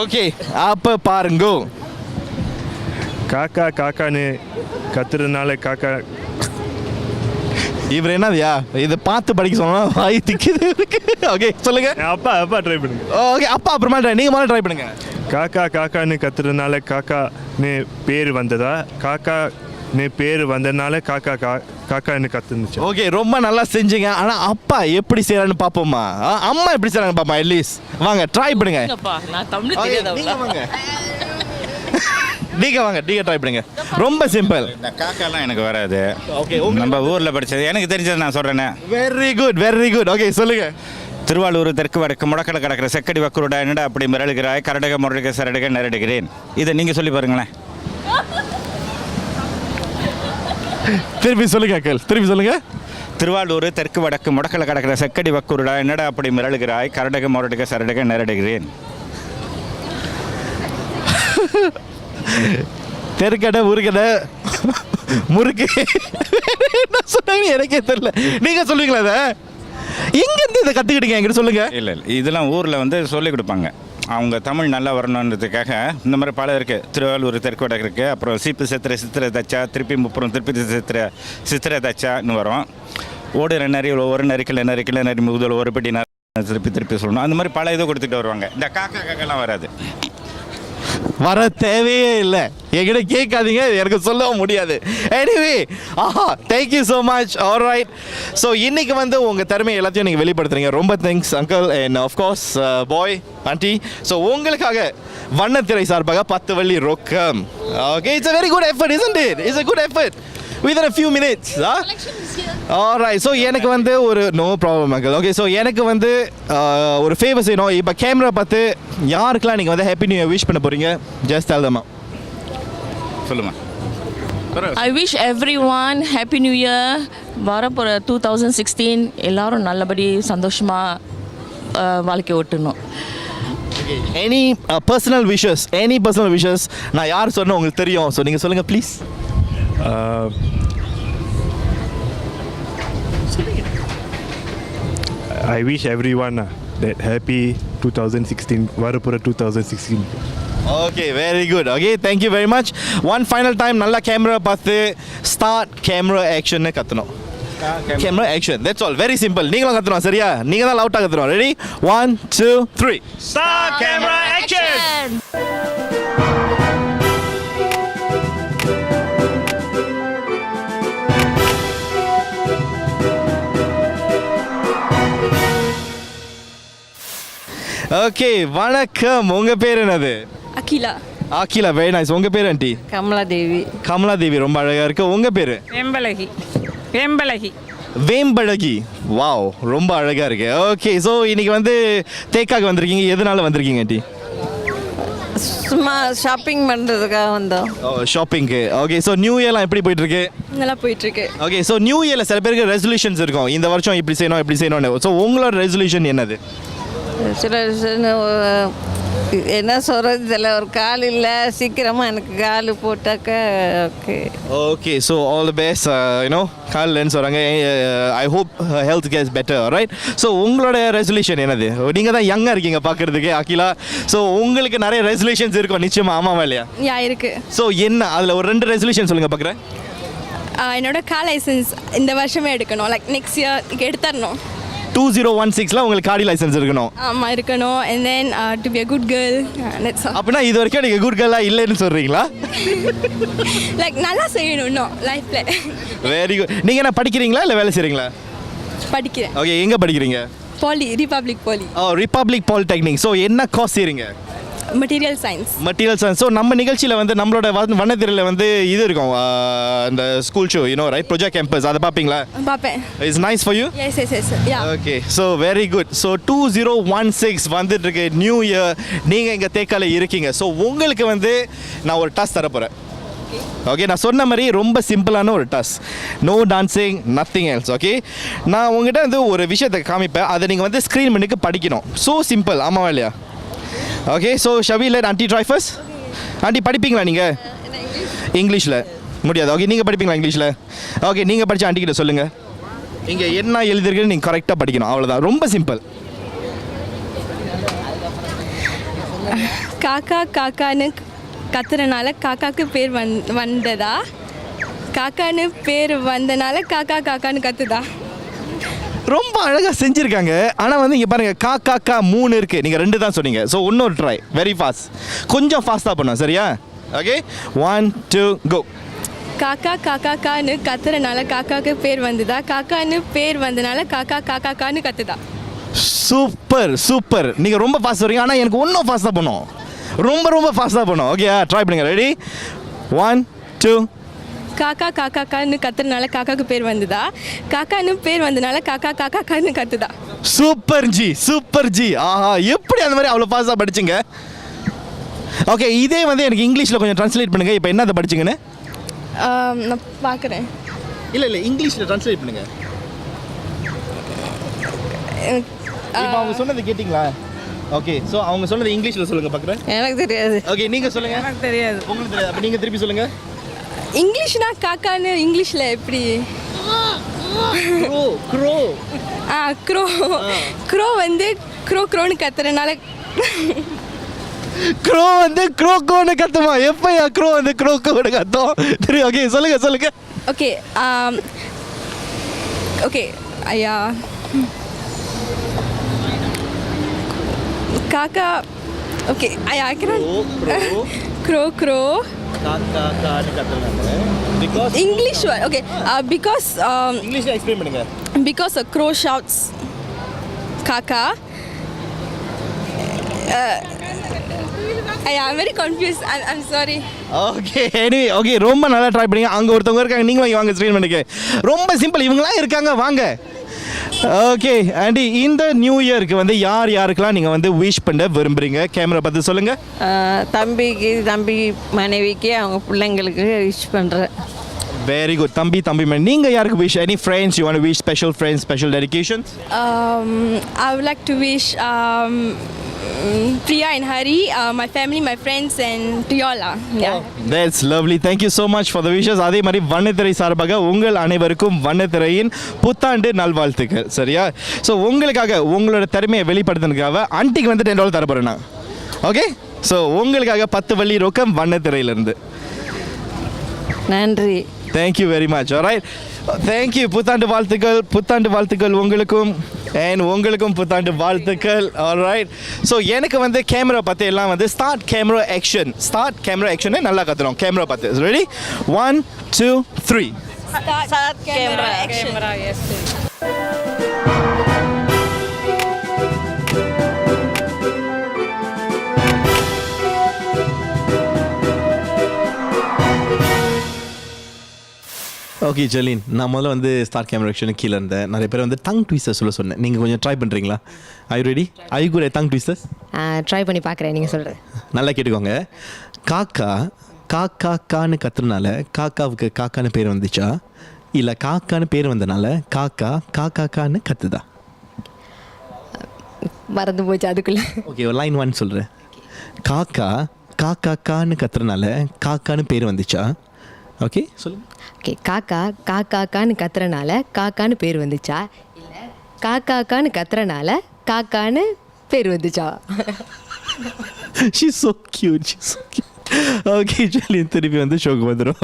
ஓகே, அப்போ பாருங்க. காக்கான்னு கத்துறதுனால காக்கா. இவர் என்னதுயா இதை பார்த்து படிக்க சொன்னா வாய் திக்குது. ஓகே, சொல்லுங்க. அப்பா ட்ரை பண்ணுங்க. ஓகே, அப்பா அப்புறமா நீங்கள் முதல்ல ட்ரை பண்ணுங்க. காக்கான்னு கத்துறதுனால காக்கான்னு பேர் வந்ததா, காக்கான்னு பேர் வந்ததுனால காக்கான்னு கத்துனுச்சு. ஓகே, ரொம்ப நல்லா செஞ்சீங்க. ஆனால் அப்பா எப்படி செய்யறான்னு பார்ப்போமா, அம்மா எப்படி செய்யறாங்க பாப்பா. அட்லீஸ்ட் வாங்க ட்ரை பண்ணுங்க. நான் தமிழ் தெரியாதவங்களா? நீங்கள் வாங்க, ட்ரை பண்ணுங்க. ரொம்ப சிம்பிள். இந்த காக்காலாம் எனக்கு வராது. ஓகே, நம்ம ஊரில் படித்தது எனக்கு தெரிஞ்சது நான் சொல்கிறேனே. Very good. ஓகே, சொல்லுங்க. திருவாரூர் தெற்கு வடக்கு முடக்கல கிடக்கிற செக்கடி வக்குருடா என்னடா அப்படி மிரளுகிறாய், கரடக முரடுக சரடுக நரடுகிறேன். இதை நீங்கள் சொல்லி பாருங்களேன். திருப்பி சொல்லுங்க. திருவாரூர் தெற்கு வடக்கு முடக்கல கிடக்கிற செக்கடி வக்குருடா என்னடா அப்படி மிரளுகிறாய், கரடக முரடுக சரடுக நரடுகிறேன். தெருக்கடை உருக்கடை முறுக்கு என்ன சொன்னாங்க எனக்கே தெரியல. நீங்கள் சொல்லுவீங்களா? அதை எங்கேருந்து இதை கற்றுக்கிட்டீங்க என்கிட்ட சொல்லுங்க. இல்லை இதெல்லாம் ஊரில் வந்து சொல்லிக் கொடுப்பாங்க. அவங்க தமிழ் நல்லா வரணுன்றதுக்காக இந்த மாதிரி பல இருக்குது. திருவாரூர் தெற்கு வடக்கு இருக்குது, அப்புறம் சீப்பு சித்திரை தச்சா, திருப்பி முப்புறம் திருப்பி சித்திரை தச்சான்னு வரும். ஓடுற நரி ஒவ்வொரு நரிக்கல நரி முதல் ஒரு பெட்டி திருப்பி சொல்லணும். அந்த மாதிரி பல இதை கொடுத்துட்டு வருவாங்க. இந்த காக்காலாம் வராது, வர தேவையே இல்லை. என்கிட்ட கேட்காதீங்க, எனக்கு சொல்லவும் முடியாது. Anyway, thank you so much. Alright. So இன்னைக்கு வந்து உங்கள் திறமை எல்லாத்தையும் நீங்கள் வெளிப்படுத்துறீங்க. ரொம்ப thanks uncle and of course bye aunty. So உங்களுக்காக வண்ணத்திரை சார்பாக 10 வெள்ளி ரொக்கம். Okay, it's a very good effort, isn't it? It's a good effort within a few minutes. Alright. So எனக்கு வந்து ஒரு no problem uncle. Okay, so எனக்கு வந்து ஒரு ஃபேவர் செய்யணும். இப்போ கேமரா பார்த்து யாருக்கெல்லாம் நீங்கள் வந்து ஹாப்பி நியூ இயர் விஷ் பண்ண போகிறீங்க? Just tell them. சொல்லுமா. I wish everyone happy new year. வரப்போகிற 2016 எல்லாரும் நல்லபடி சந்தோஷமாக வாழ்க்கை ஓட்டணும். எனி பர்சனல் விஷஸ் நான் யார் சொன்ன உங்களுக்கு தெரியும். ஸோ நீங்கள் சொல்லுங்கள் please. I wish everyone that happy 2016, வரப்போகிற 2016. Okay, very good. Okay, thank you very much. One final time நல்லா கேமரா பார்த்து ஸ்டார்ட் கேமரா ஆக்ஷன்னு கற்றணும். Camera action, that's all. Very simple. நீங்களும் கற்றுறோம், சரியா? நீங்கள் தான் லவுட்டாக கற்றுறோம். Ready? 1 2 3 start camera action. Okay வணக்கம், உங்கள் பேர் என்னது? அகிலா. Akila, very nice. உங்கள் பேர் ஆண்டி? கமலாதேவி. கமலாதேவி, ரொம்ப அழகாக இருக்குது. உங்கள் பேர்? வேம்பலகி. வேம்பழகி. வாவ், ரொம்ப அழகாக இருக்கு. ஓகே, ஸோ இன்னைக்கு வந்து தேக்காக்கு வந்திருக்கீங்க, எதனால வந்திருக்கீங்க ஆண்டி? சும்மா ஷாப்பிங் பண்ணுறதுக்காக வந்தோம். ஷாப்பிங்க்கு. ஓகே, ஸோ நியூ இயர்லாம் எப்படி போயிட்டு இருக்கு? நல்லா போயிட்டுருக்கு. ஓகே, ஸோ நியூ இயரில் சில பேருக்கு ரெசல்யூஷன்ஸ் இருக்கும், இந்த வருஷம் இப்படி செய்யணும் இப்படி செய்யணும்னு. ஸோ உங்களோட ரெசல்யூஷன் என்னது? சில என்ன சொல்கிறது இதில் ஒரு கால் இல்லை, சீக்கிரமாக எனக்கு கால் போட்டாக்க okay. Okay, so all the best. You know காலில்னு சொல்கிறாங்க. I hope health gets better, right? So உங்களோட ரெசல்யூஷன் என்னது? நீங்கள் தான் யங்காக இருக்கீங்க பார்க்குறதுக்கு அகிலா. ஸோ உங்களுக்கு நிறைய ரெசல்யூஷன்ஸ் இருக்கும் நிச்சயமாக, ஆமாவா இல்லையா? இருக்கு. ஸோ என்ன அதில் ஒரு 2 ரெசல்யூஷன் சொல்லுங்கள் பார்க்குறேன். என்னோட கார் லைசன்ஸ் இந்த வருஷமே எடுக்கணும். லைக் நெக்ஸ்ட் இயர் எடுத்துடணும். 2016ல உங்களுக்கு காடி லைசன்ஸ் இருக்கணும். ஆமாம் இருக்கணும். And then to be a good girl. அப்படின்னா இது வரைக்கும் நீங்கள் குட் கேர்ளாக இல்லைன்னு சொல்கிறீங்களா? லைக் நல்லா செய்யணும் இன்னும் லைஃப்பில். Very good. நீங்கள் என்ன படிக்கிறீங்களா இல்லை வேலை செய்கிறீங்களா? படிக்கிறேன். ஓகே, எங்கே படிக்கிறீங்க? Republic poly. Republic polytechnic. So என்ன கோர்ஸ் செய்கிறீங்க? Material science. Material science. So நம்ம நிகழ்ச்சியில் வந்து நம்மளோட வண்ணத்திரையில் வந்து இது இருக்கும், இந்த school show, you know right, project campus, அதை பார்ப்பீங்களா? பார்ப்பேன். It's nice for you? Yes yes yes. Yeah. Okay, so very good. So 2016 வந்துட்டு இருக்கு, நியூ இயர். நீங்கள் இங்கே தேக்கால இருக்கீங்க. ஸோ உங்களுக்கு வந்து நான் ஒரு டாஸ்க் தரப்போகிறேன். ஓகே, நான் சொன்ன மாதிரி ரொம்ப சிம்பிளான ஒரு task. No dancing, nothing else. Okay, நான் உங்ககிட்ட வந்து ஒரு விஷயத்தை காமிப்பேன், அதை நீங்கள் வந்து ஸ்க்ரீன் பண்ணிக்கு படிக்கணும். ஸோ சிம்பிள், ஆமாவா இல்லையா? Okay, so shall we let aunty try first. Aunty படிப்பீங்களா நீங்கள் இங்கிலீஷில்? முடியாது. ஓகே, நீங்கள் படிப்பீங்களா இங்கிலீஷில்? ஓகே, நீங்கள் படித்த ஆண்டி கிட்ட சொல்லுங்கள். இங்கே என்ன எழுதிருக்குன்னு நீங்கள் கரெக்டாக படிக்கணும், அவ்வளோதான். ரொம்ப சிம்பிள். காக்கா காக்கான்னு கத்துறனால காக்காக்கு பேர் வந்ததா? காக்கான்னு பேர் வந்தனால காக்கா காக்கான்னு கத்துதா? ரொம்ப அழகாக செஞ்சுருக்காங்க. ஆனால் வந்து இங்கே பாருங்கள், காக்கா 3 இருக்குது, நீங்கள் 2 தான் சொன்னீங்க. ஸோ இன்னொரு ட்ரை, வெரி ஃபாஸ்ட், கொஞ்சம் ஃபாஸ்ட்டாக பண்ணோம், சரியா? ஓகே, 1 2 கோ. காக்கா காக்கான்னு கத்துறனால காக்காக்கு பேர் வந்ததா? காக்கான்னு பேர் வந்தனால காக்கா காக்கான்னு கத்துதா? Super super. நீங்கள் ரொம்ப ஃபாஸ்ட் வரீங்க, ஆனால் எனக்கு இன்னும் ஃபாஸ்ட்டாக பண்ணோம், ரொம்ப ஃபாஸ்ட்டாக பண்ணோம். ஓகே, ட்ரை பண்ணுங்க. ரெடி? 1 2. காக்கா காக்கான்னு கத்துறனால காக்காக்கு பேர் வந்ததா? காக்கான்னு பேர் வந்தனால காக்கா காக்கான்னு கத்துதா? Super ji, super ji. ஆஹா, எப்படி அந்த மாதிரி அவ்வளோ ஃபாஸ்ட்டாக படிச்சிங்க? ஓகே, இதே வந்து எனக்கு இங்கிலீஷில் கொஞ்சம் ட்ரான்ஸ்லேட் பண்ணுங்க. இப்போ என்னதை படிச்சிங்கன்னு நான் பார்க்குறேன். இல்லை இங்கிலீஷில் ட்ரான்ஸ்லேட் பண்ணுங்க. இப்போ அவங்க சொன்னது கேட்டிங்களா? ஓகே, ஸோ அவங்க சொன்னது இங்கிலீஷில் சொல்லுங்கள் பார்க்குறேன். எனக்கு தெரியாது. ஓகே, நீங்கள் சொல்லுங்கள். எனக்கு தெரியாது. உங்களுக்கு தெரியாது, அப்போ நீங்கள் திருப்பி சொல்லுங்கள். இங்கிலீஷ்னா காக்கான்னு இங்கிலீஷில் எப்படி? க்ரோ. க்ரோ. க்ரோ வந்து க்ரோன்னு கத்துறனால க்ரோ வந்து க்ரோன்னு கத்துமா? எப்போ க்ரோ வந்து க்ரோன்னு கத்தும்? சரி, ஓகே, சொல்லுங்க. ஓகே ஓகே ஐயா, காக்கா. ஓகே ஐயா, grow English word. Okay, because English explain பண்ணுங்க. Because a crow shouts kaka. I'm very confused. I'm sorry. Okay, anyway, okay, ரொம்ப நல்லா ட்ரை பண்ணீங்க. அங்கே ஒருத்தவங்க இருக்காங்க, நீங்களும் இங்கே வாங்க ஸ்க்ரீன் பண்ணிக்க. ரொம்ப சிம்பிள், இவங்களாம் இருக்காங்க, வாங்க. ஓகே ஆண்டி, இந்த நியூ இயருக்கு வந்து யாருக்கெல்லாம் நீங்கள் வந்து விஷ் பண்ண விரும்புகிறீங்க? கேமரா பார்த்து சொல்லுங்கள். தம்பி மனைவிக்கு, அவங்க பிள்ளைங்களுக்கு விஷ் பண்ணுறேன். Very good. தம்பி மனைவி. நீங்கள் யாருக்கு wish? Any friends you want to wish? Special friends, special dedications? I would like to wish Priya and Hari, my family, my friends, and to y'all. Yeah. That's lovely. Thank you so much for the wishes. அதே மாதிரி வண்ணத்திரை சார்பாக உங்கள் அனைவருக்கும் வண்ணத்திரையின் புத்தாண்டு நல்வாழ்த்துக்கள், சரியா? So உங்களுக்காக உங்களோட திறமையை வெளிப்படுத்தினதுக்காக ஆண்டிக்கு வந்து $10 தர போகிறேன் நான். ஓகே, ஸோ உங்களுக்காக 10 வள்ளி ரொக்கம் வண்ணத்திரையிலேருந்து. நன்றி. Thank you very much. Alright, thank you. புத்தாண்டு வாழ்த்துக்கள் உங்களுக்கும் அண்ட் உங்களுக்கும் புத்தாண்டு வாழ்த்துக்கள். ஆல்ரைட், ஸோ எனக்கு வந்து கேமரா பார்த்து எல்லாம் வந்து ஸ்டார்ட் கேமரா ஆக்ஷனை நல்லா கற்றுறோம். கேமரா பார்த்து ready? 1 2 3. Start camera action. Yes. Okay Jelin, நான் முதல்ல வந்து ஸ்டார்ட் கேமரா ஆக்ஷனுக்கு கீழே இருந்தேன். நிறைய பேர் வந்து டங் ட்விஸ்டர் சொல்ல சொன்னேன். நீங்கள் கொஞ்சம் ட்ரை பண்ணுறீங்களா? ஐ ready? I could tongue twisters? Try பண்ணி பார்க்குறேன், நீங்கள் சொல்கிறேன். நல்லா கேட்டுக்கோங்க. காக்கா காக்கா கான்னு கத்துறனால காக்காவுக்கு காக்கான்னு பேர் வந்துச்சா, இல்லை காக்கான்னு பேர் வந்தனால காக்கா காக்கா கான்னு கத்துதா? மறந்து போச்சு அதுக்குள்ளே. ஓகே, ஒரு லைன் 1 சொல்கிறேன். காக்கா காக்கா கான்னு கத்துறனால காக்கான்னு பேர் வந்துச்சா? ஓகே சொல்லுங்க. ஓகே, காக்கா காக்கான்னு கத்துறனால காக்கான்னு பேர் வந்துச்சா, இல்லை காக்கான்னு கத்துறனால காக்கான்னு பேர் வந்துச்சா? She's so cute. Okay Shelin, திருப்பி வந்து ஷோக்கு வந்துடும்.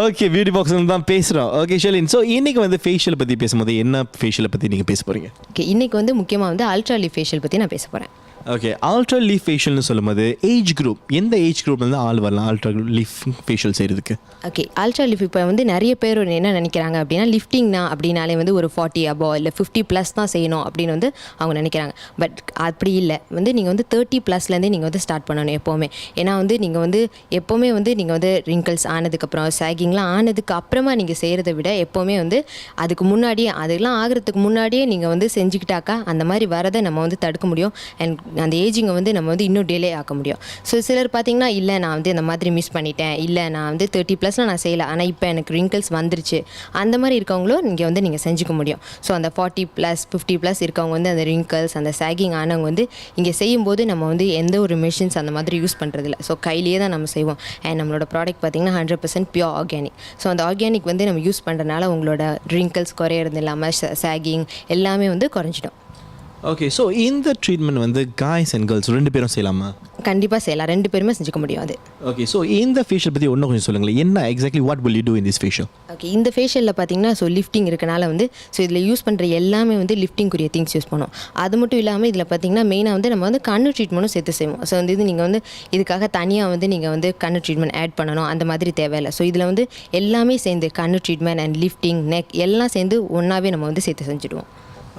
ஓகே பியூட்டி பாக்ஸில் தான் பேசுகிறோம். ஓகே ஷெலின், ஸோ இன்றைக்கி வந்து ஃபேஷியலை பற்றி பேசும்போது என்ன ஃபேஷியலை பற்றி நீங்கள் பேச போகிறீங்க? ஓகே, இன்றைக்கி வந்து முக்கியமாக வந்து அல்ட்ரா லீஃப் ஃபேஷியல் பற்றி நான் பேச போகிறேன். ஓகே, அல்ட்ரா லீஃப் ஃபேஷியல்னு சொல்லும்போது ஏஜ் குரூப், எந்த ஏஜ் குரூப்லேருந்து ஆள் வரலாம் அல்ட்ரா லீஃப் ஃபேஷியல் செய்கிறதுக்கு? ஓகே, அல்ட்ரா லீஃப் இப்போ வந்து நிறைய பேர் என்ன நினைக்கிறாங்க அப்படின்னா, லிஃப்டிங்னா அப்படின்னாலே வந்து ஒரு 40 above இல்லை 50+ தான் செய்யணும் அப்படின்னு வந்து அவங்க நினைக்கிறாங்க. பட் அப்படி இல்லை, வந்து நீங்கள் வந்து 30+லேருந்தே நீங்கள் வந்து ஸ்டார்ட் பண்ணணும் எப்போவுமே. ஏன்னா வந்து நீங்கள் வந்து எப்போவுமே வந்து நீங்கள் வந்து ரிங்கிள்ஸ் ஆனதுக்கப்புறம் சாகிங்லாம் ஆனதுக்கு அப்புறமா நீங்கள் செய்கிறத விட எப்போவுமே வந்து அதுக்கு முன்னாடியே, அதெல்லாம் ஆகிறதுக்கு முன்னாடியே நீங்கள் வந்து செஞ்சுக்கிட்டாக்கா அந்த மாதிரி வரதை நம்ம வந்து தடுக்க முடியும். அண்ட் அந்த ஏஜிங்கை வந்து நம்ம வந்து இன்னும் டிலே ஆக்க முடியும். ஸோ சிலர் பார்த்தீங்கன்னா, இல்லை நான் வந்து இந்த மாதிரி மிஸ் பண்ணிட்டேன், இல்லை நான் வந்து 30+லாம் நான் செய்யலை, ஆனால் இப்போ எனக்கு ரிங்கிள்ஸ் வந்துருச்சு, அந்த மாதிரி இருக்கவங்களும் நீங்கள் செஞ்சுக்க முடியும். ஸோ அந்த 40+, 50+ இருக்கவங்க வந்து அந்த ரிங்கிள்ஸ் அந்த சாகிங் ஆனவங்க வந்து இங்கே செய்யும்போது நம்ம வந்து எந்த ஒரு மெஷின்ஸ் அந்த மாதிரி யூஸ் பண்ணுறதில்ல. ஸோ கையிலேயே தான் நம்ம செய்வோம். அண்ட் நம்மளோட ப்ராடக்ட் பார்த்திங்கன்னா 100% பியூர் ஆர்கானிக். ஸோ அந்த ஆர்கானிக் வந்து நம்ம யூஸ் பண்ணுறதுனால உங்களோட ரிங்கிள்ஸ் குறையிறது இல்லாமல் சாகிங் எல்லாமே வந்து குறைஞ்சிடும். ஓகே, ஸோ இந்த ட்ரீட்மெண்ட் வந்து காய்ஸ் அண்ட் கேர்ள்ஸ் 2 பேரும் செய்யலாமா? கண்டிப்பாக செய்யலாம், 2 பேருமே செஞ்சுக்க முடியும் அது. ஓகே, ஸோ இந்த ஃபேஷியல் பற்றி இன்னும் கொஞ்சம் சொல்லுங்களேன். என்ன exactly what will you do in this facial? Okay, இந்த ஃபேஷியலில் பார்த்தீங்கன்னா ஸோ லிஃப்டிங் இருக்கனால வந்து ஸோ இதில் யூஸ் பண்ணுற எல்லாமே வந்து லிஃப்டிங்குரிய திங்ஸ் யூஸ் பண்ணுவோம். அது மட்டும் இல்லாமல் இதில் பார்த்தீங்கன்னா மெயினாக வந்து நம்ம வந்து கண்ணு ட்ரீட்மெண்ட்டும் சேர்த்து செய்வோம். ஸோ வந்து இது நீங்கள் வந்து இதுக்காக தனியாக வந்து நீங்கள் வந்து கண்ணு ட்ரீட்மெண்ட் ஆட் பண்ணணும் அந்த மாதிரி தேவையில்லை. ஸோ இதில் வந்து எல்லாமே சேர்ந்து கண்ணு ட்ரீட்மெண்ட் அண்ட் லிஃப்டிங் நெக் எல்லாம் சேர்ந்து ஒன்றாவே நம்ம வந்து சேர்த்து செஞ்சுடுவோம்.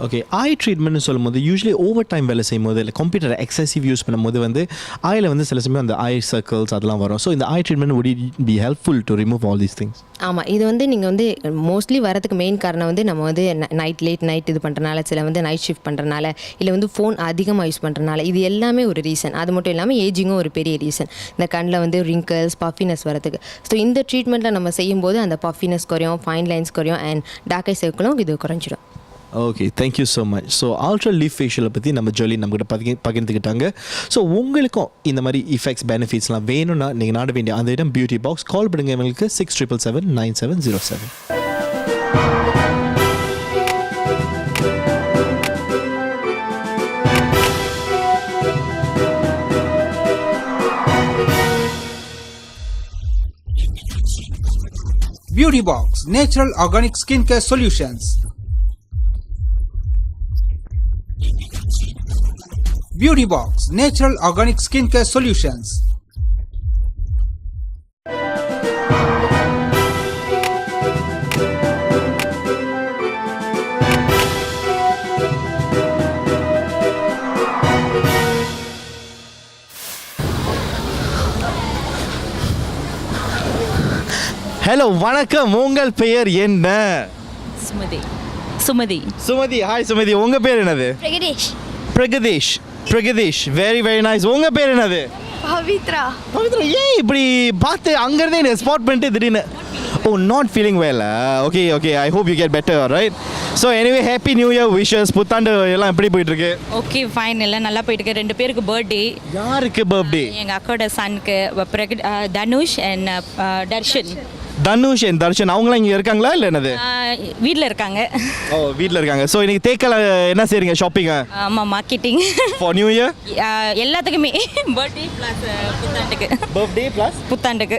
ஓகே, ஐ ட்ரீட்மெண்ட்னு சொல்லும்போது யூஸ்வலி ஓவர் டைம் வேலை செய்யும்போது இல்லை கம்ப்யூட்டர் எக்ஸசிவ் யூஸ் பண்ணும்போது வந்து ஐயில் வந்து சில சமயம் அந்த ஐ சர்க்கிள்ஸ் அதெல்லாம் வரும். ஸோ இந்த ஐ treatment would it be helpful to remove all these things? ஆமாம், இது வந்து நீங்கள் வந்து மோஸ்ட்லி வரதுக்கு மெயின் காரணம் வந்து நம்ம வந்து லேட் நைட் இது பண்ணுறனால, சில வந்து நைட் ஷிஃப்ட் பண்ணுறனால, இல்லை வந்து ஃபோன் அதிகமாக யூஸ் பண்ணுறனால, இது எல்லாமே ஒரு ரீசன். அது மட்டும் இல்லாமல் ஏஜிங்கும் ஒரு பெரிய ரீசன். இந்த கண்ணில் வந்து ரிங்கிள்ஸ் பஃபினஸ் வரதுக்கு. ஸோ இந்த ட்ரீட்மெண்ட்டில் நம்ம செய்யும்போது அந்த பஃபினஸ் குறையும், ஃபைன் லைன்ஸ் குறையும், அண்ட் டார்க் ஐ சர்க்கிளும் இது குறைஞ்சிடும். Okay, thank you so much. So ultra leaf ஃபேஷியலை பற்றி நம்ம ஜொலி நம்மகிட்ட பகிர்ந்துக்கிட்டாங்க. ஸோ உங்களுக்கும் இந்த மாதிரி இஃபெக்ட்ஸ் பெனிஃபிட்ஸ்லாம் வேணும்னா நீங்கள் நாட வேண்டிய அந்த இடம் பியூட்டி பாக்ஸ். கால் பண்ணுங்க எங்களுக்கு 67779707. Beauty Box Natural Organic Skincare Solutions. Beauty Box Natural Organic Skincare Solutions. Hello வணக்கம், உங்கள் பெயர் என்ன? சுமதி. ஹாய் சுமதி, உங்கள் பேர் என்னது? பிரகதீஷ். Very very nice. உங்கள் பேர் என்னது? பவித்ரா. ஏன் இப்படி பார்த்து அங்கேருந்தே என்ன ஸ்பாட் பண்ணிட்டு திடீர்னு not feeling well? Okay I hope you get better, right? So anyway happy new year wishes. புத்தாண்டு எல்லாம் எப்படி போயிட்டுருக்கு? ஓகே ஃபைன், எல்லாம் நல்லா போயிட்டுருக்கு. 2 பேருக்கு பர்த்டே. யாருக்கு பர்த்டே? எங்கள் அக்காவோட சனுக்கு தனுஷ் அண்ட் தர்ஷன். அவங்களாம் இங்கே இருக்காங்களா இல்லை என்னது? வீட்டில் இருக்காங்க. வீட்டில் இருக்காங்க. ஸோ இன்னைக்கு தேக்கல என்ன செய்றீங்க? ஷாப்பிங்? ஆமாம், மார்க்கெட்டிங் ஃபார் நியூ இயர் எல்லாத்துக்குமே. பர்த்டே ப்ளஸ் புத்தாண்டுக்கு.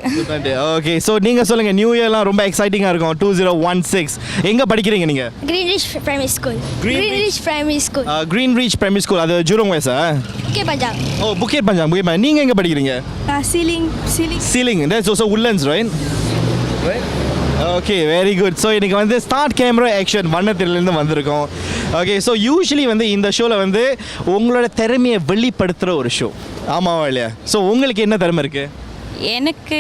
ஓகே, ஸோ நீங்கள் சொல்லுங்கள், நியூ இயர்லாம் ரொம்ப எக்ஸைட்டிங்காக இருக்கும் 2016. எங்கே படிக்கிறீங்க நீங்கள்? Greenridge Primary School. Greenridge Primary School. அது ஜூரோங் வயசா? புக்கெட் பஞ்சாப். நீங்கள் எங்கே படிக்கிறீங்க? Ceiling. That's also Woodlands, right? Okay, very good. So இன்றைக்கி வந்து ஸ்டார்ட் கேமரா ஆக்ஷன் வண்ணத்திலேருந்து வந்திருக்கோம். ஓகே, ஸோ யூஸ்வலி வந்து இந்த ஷோவில் வந்து உங்களோட திறமையை வெளிப்படுத்துகிற ஒரு ஷோ, ஆமாவா இல்லையா? ஸோ உங்களுக்கு என்ன திறமை இருக்குது? எனக்கு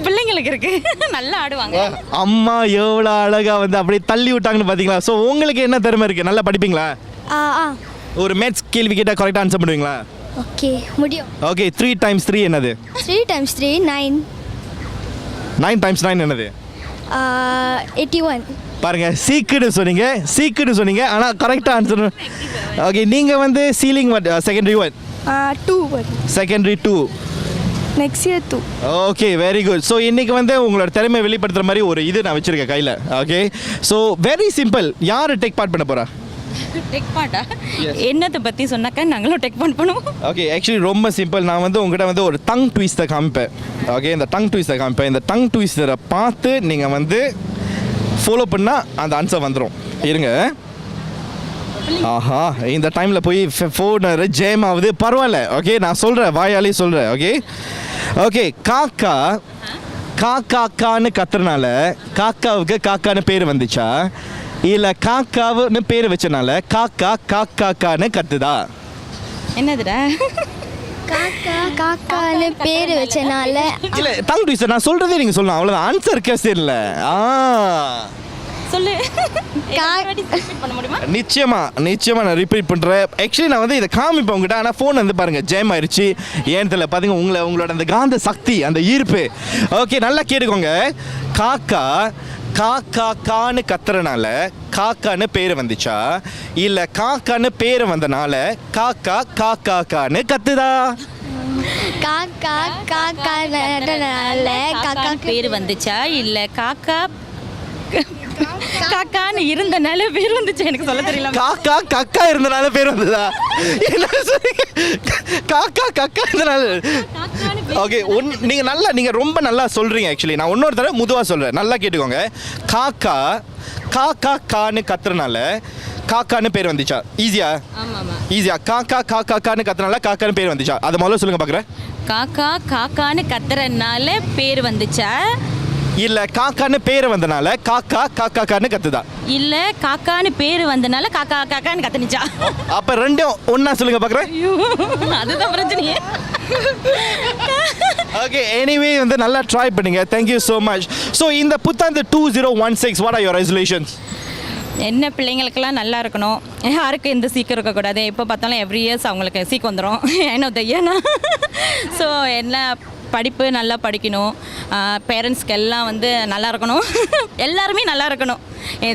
பிள்ளைங்களுக்கு இருக்கு நல்லா ஆடுவாங்க. அம்மா எவ்வளோ அழகாக வந்து அப்படியே தள்ளி விட்டாங்கன்னு பார்த்தீங்களா? ஸோ உங்களுக்கு என்ன திறமை இருக்குது? நல்லா படிப்பீங்களா? ஒரு மேத்ஸ் கேள்வி கேட்டால் கரெக்டாக ஆன்சர் பண்ணுவீங்களா? ஓகே முடியும். ஓகே 3 × 3 என்னது? 3 × 3 9. 9 × 9 என்னது? 81. பாருங்க சீக்கிரம் சொன்னீங்க ஆனால் கரெக்டாக ஆன்சர். ஓகே நீங்கள் வந்து ceiling secondary 2. Secondary 2 next year 2. Okay very good. So இன்றைக்கி வந்து உங்களோட திறமை வெளிப்படுத்துகிற மாதிரி ஒரு இது நான் வச்சுருக்கேன் கையில். Okay so very simple. யார் டேக் பார்ட் பண்ண போகிறா? டெக் பாட்டா என்னத்தை பற்றி சொன்னாக்கா நாங்களும் டெக் பாட் பண்ணுவோம். ஓகே ஆக்சுவலி ரொம்ப சிம்பிள். நான் வந்து உங்கள்கிட்ட வந்து ஒரு டங் ட்விஸ்டை காமிப்பேன். ஓகே இந்த டங் ட்விஸ்டரை பார்த்து நீங்கள் வந்து ஃபாலோ பண்ணால் அந்த ஆன்சர் வந்துடும். இருங்க. ஆஹா இந்த டைமில் போய் ஃபோன் ஜேம் ஆகுது. பரவாயில்ல. ஓகே நான் சொல்கிறேன், வாயாலே சொல்கிறேன். ஓகே காக்கான்னு கத்துறனால காக்காவுக்கு காக்கான்னு பேர் வந்துச்சா, இல்லை காக்காவுன்னு பேர் வச்சனால காக்கான்னு கத்துதா? என்னதுடா? காக்கான்னு பேர் வச்சனால இல்லை டங் ட்விஸ்டர் நான் சொல்கிறதே நீங்கள் சொல்லலாம், அவ்வளோதான். ஆன்சர் கேஸ் இல்லை. சொல்லு. பண்ண முடியுமா? நிச்சயமாக நான் ரிப்பீட் பண்ணுறேன். ஆக்சுவலி நான் வந்து இதை காமிப்பேன் உங்ககிட்ட, ஆனால் ஃபோன் வந்து பாருங்கள் ஜேம் ஆயிடுச்சு. ஏன்னு தெரியல. பார்த்தீங்க உங்களோட அந்த காந்த சக்தி, அந்த ஈர்ப்பு. ஓகே நல்லா கேட்டுக்கோங்க. காக்கான்னு கத்துறனால காக்கான்னு பேர் வந்துச்சா, இல்லை காக்கான்னு பேர் வந்தனால காக்கான்னு கத்துதா? காக்கா பேர் வந்துச்சா, இல்லை காக்கான்னு இருந்தனால பேர் வந்துச்சு? எனக்கு சொல்ல தெரியல. காக்கா இருந்தனால பேர் வந்ததா? என்ன சொல்றீங்க? காக்கா இருந்தனால. ஓகே நீங்கள் ரொம்ப நல்லா சொல்கிறீங்க. ஆக்சுவலி நான் இன்னொரு தடவை முதுவாக சொல்கிறேன், நல்லா கேட்டுக்கோங்க. காக்கான்னு கத்துறனால காக்கான்னு பேர் வந்துச்சா? ஈஸியா காக்கான்னு கத்துறனால காக்கான்னு பேர் வந்துச்சா? அதை முதல்ல சொல்லுங்க பார்க்குறேன். காக்கான்னு கத்துறனால பேர் வந்துச்சா, இல்ல காக்கான்னு பேர் வந்தனால காக்கான்னு கத்துதா? இல்ல காக்கான்னு பேர் வந்தனால காக்கான்னு கத்துனுச்சா? அப்ப ரெண்டும் ஒண்ணா சொல்லுங்க பார்க்குறேன். அதுதான் பிரச்சனையே. ஓகே எனிவே வந்து நல்லா ட்ரை பண்ணுங்க. Thank you so much. ஸோ இந்த புத்தாண்டு 2016 வாட் ஆர் யுவர் ரெசல்யூஷன்ஸ்? என்ன பிள்ளைங்களுக்கெல்லாம் நல்லா இருக்கணும், யாருக்கும் எந்த சீக்கிரம் இருக்கக்கூடாது. எப்போ பார்த்தாலும் எவ்ரி இயர்ஸ் அவங்களுக்கு சீக்கு வந்துடும். ஏன்னோ தையனா. ஸோ என்ன படிப்பு நல்லா படிக்கணும், பேரண்ட்ஸ்க்கு எல்லாம் வந்து நல்லா இருக்கணும், எல்லாருமே நல்லா இருக்கணும்.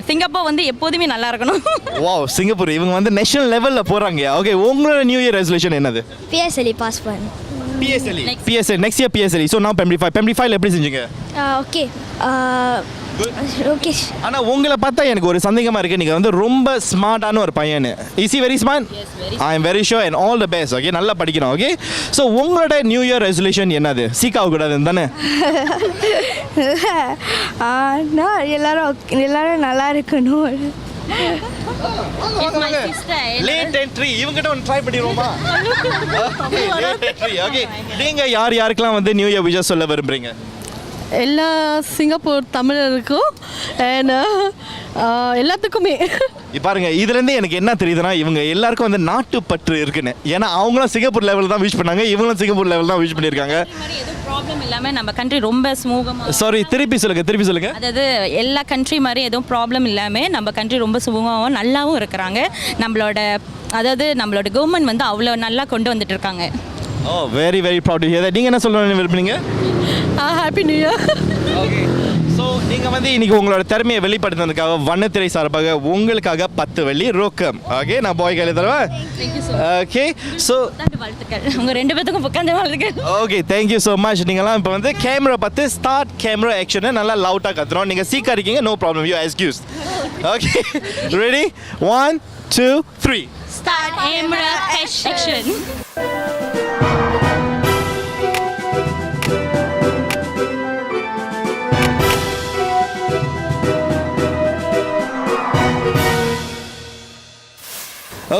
சிங்கப்பூர் வந்து எப்போதுமே நல்லா இருக்கணும். வாவ் சிங்கப்பூர் இவங்க வந்து நேஷனல் லெவலில் போகிறாங்க. ஓகே உங்களோட நியூ இயர் ரெசல்யூஷன் என்னது? PSLE பாஸ் பண்ணு. PSLE next year PSLE. So நான் Pemri 5 எப்படி செஞ்சீங்க? ஓகே. ஆனால் உங்களை பார்த்தா எனக்கு ஒரு சந்தேகமாக இருக்குது. நீங்கள் வந்து ரொம்ப ஸ்மார்ட்டான ஒரு பையன். Is he very smart? I am very sure and all the best. Okay நல்லா படிக்கணும். ஓகே ஸோ உங்களோட நியூ இயர் ரெசல்யூஷன் என்னது? சீக்காக கூடாதுன்னு தானே? எல்லாரும் நல்லா இருக்கணும். லேட் என்ட்ரி இவங்ககிட்ட ஒன்று ட்ரை பண்ணிடுவோமா? ஓகே நீங்கள் யாருக்கெல்லாம் வந்து நியூ இயர் விஷஸ் சொல்ல விரும்புகிறீங்க? எல்லா சிங்கப்பூர் தமிழருக்கும் எல்லாத்துக்குமே. பாருங்க இதுலேருந்து எனக்கு என்ன தெரியுதுன்னா இவங்க எல்லாருக்கும் வந்து நாட்டுப்பற்று இருக்குன்னு. ஏன்னா அவங்களும் சிங்கப்பூர் லெவலில் தான் விஷ் பண்ணாங்க, இவங்களும் சிங்கப்பூர் லெவலில் தான் விஷ் பண்ணியிருக்காங்க. எதுவும் ப்ராப்ளம் இல்லாமல் நம்ம கண்ட்ரி ரொம்ப ஸ்மூகமாக. சாரி திருப்பி சொல்லுங்க. அதாவது எல்லா கண்ட்ரி மாதிரி எதுவும் ப்ராப்ளம் இல்லாமல் நம்ம கண்ட்ரி ரொம்ப சுமூகமாகவும் நல்லாவும் இருக்கிறாங்க. நம்மளோட கவர்மெண்ட் வந்து அவ்வளோ நல்லா கொண்டு வந்துட்டு இருக்காங்க. Oh very very proud to hear that. நீங்கள் என்ன சொல்லணும்னு விரும்புறீங்க? Happy new year. Okay so நீங்கள் வந்து இன்னைக்கு உங்களோட திறமையை வெளிப்படுத்துறதுக்காக வண்ணத்திரை சார்பாக உங்களுக்காக 10 வெள்ளி ரொக்கம். ஓகே நான் பாய் கையில் தருவேன். ஓகே ஸோ வாழ்த்துக்கள் உங்கள் 2 பேத்துக்கும் உட்காந்து வாழ்த்துக்கள். Okay thank you so much. நீங்களாம் இப்போ வந்து கேமரா பார்த்து ஸ்டார்ட் கேமரா ஆக்ஷனை நல்லா லவுட்டாக கத்துறோம். நீங்கள் சீக்காக இருக்கீங்க, no problem, you excuse. Okay ready 1 2 3 start camera action.